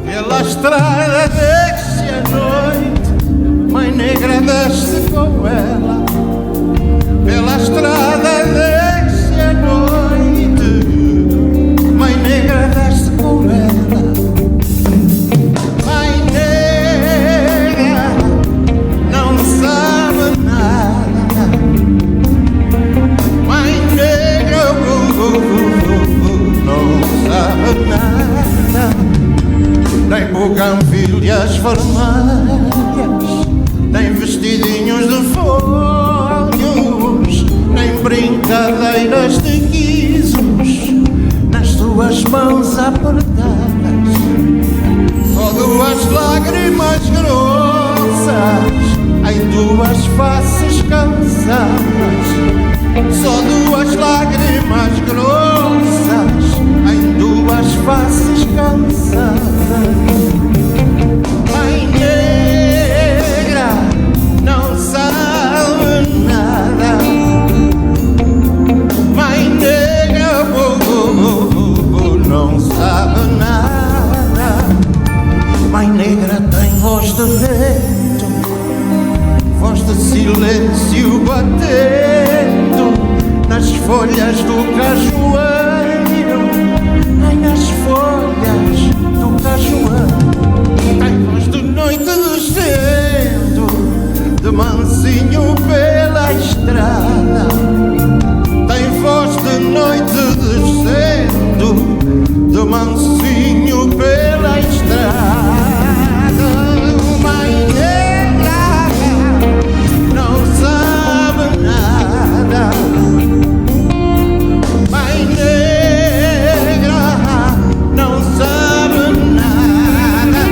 Pela estrada desce a noite, mãe negra desce com ela. Pela estrada desce a noite, mãe negra desce com ela. Mãe negra não sabe nada. Mãe negra não sabe nada. Nem buganvilhas vermelhas, nem vestidinhos de folhos, nem brincadeiras de guizos nas tuas mãos apertadas. Só duas lágrimas grossas em duas faces cansadas. Só duas lágrimas grossas em duas faces cansadas. Mãe negra não sabe nada. Mãe negra não sabe nada. Mãe negra tem voz de vento, voz de silêncio batendo nas folhas do cajueiro, nem nas folhas do cajueiro. Tem voz de noite descendo, de mansinho pela estrada. Tem voz de noite descendo, de mansinho pela estrada. Mãe negra não sabe nada. Mãe negra não sabe nada.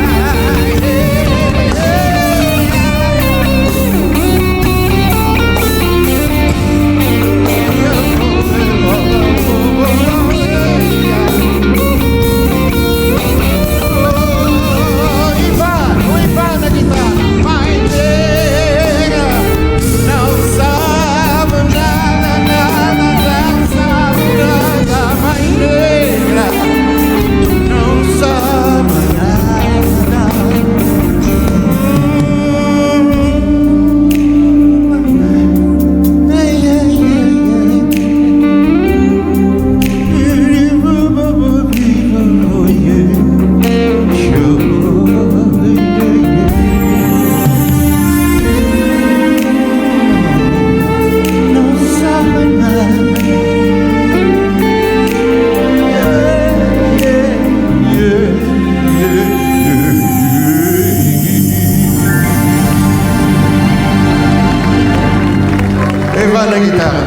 Ivan na guitarra. Mãe negra não sabe nada, nada, não sabe nada. Mãe negra não sabe nada. Ivan na guitarra.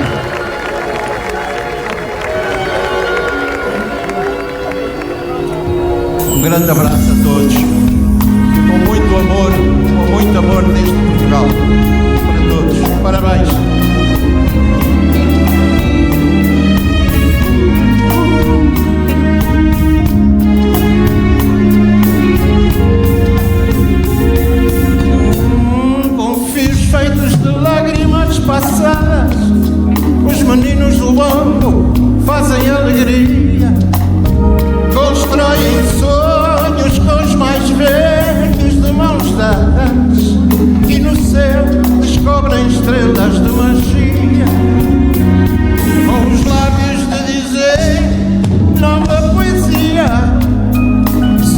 Um grande abraço a todos, com muito amor neste Portugal, para todos, parabéns. Com fios feitos de lágrimas passadas, os meninos do longo fazem alegria, constroem sonhos com os mais velhos de mãos dadas, e no céu descobrem estrelas de magia, com os lábios de dizer nova poesia.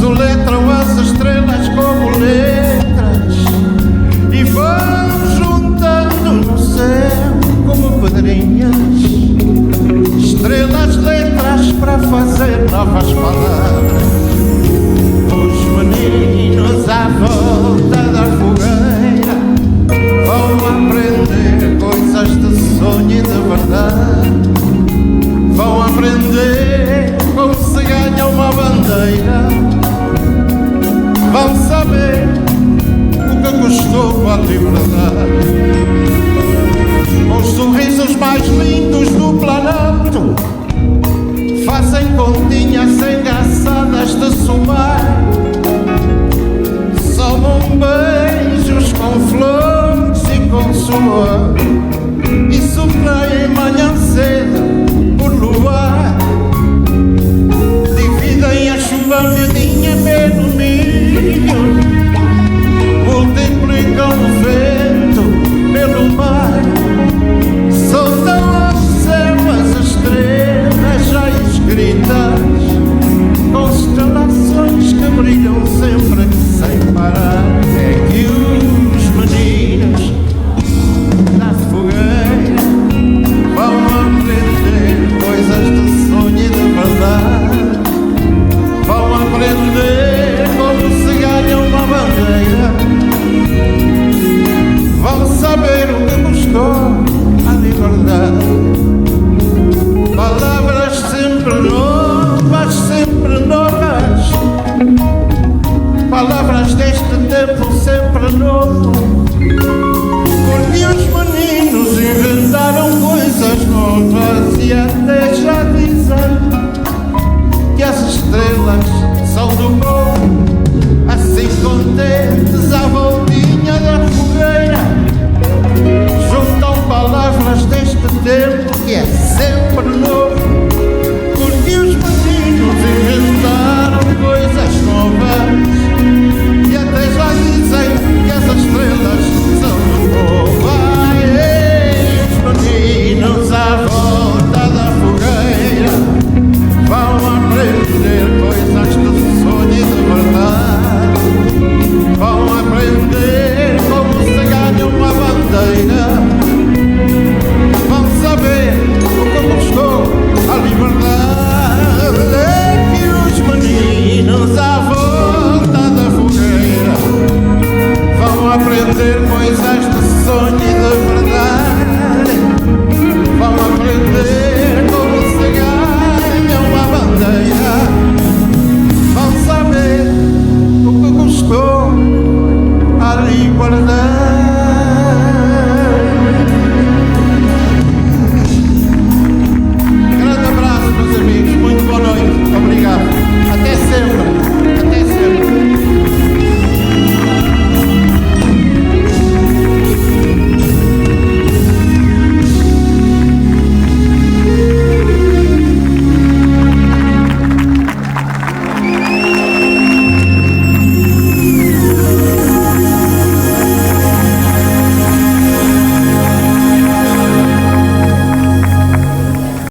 Soletram as estrelas como letras e vão juntando no céu como pedrinhas, estrelas, letras para fazer novas palavras. Os meninos à volta da fogueira vão aprender coisas de sonho e de verdade. Vão aprender como se ganha uma bandeira. Vão saber o que custou a liberdade. Com os sorrisos mais lindos do planalto, fazem continhas engraçadas de somar. Somam beijos com flores e com suor, e sofrem manhã cedo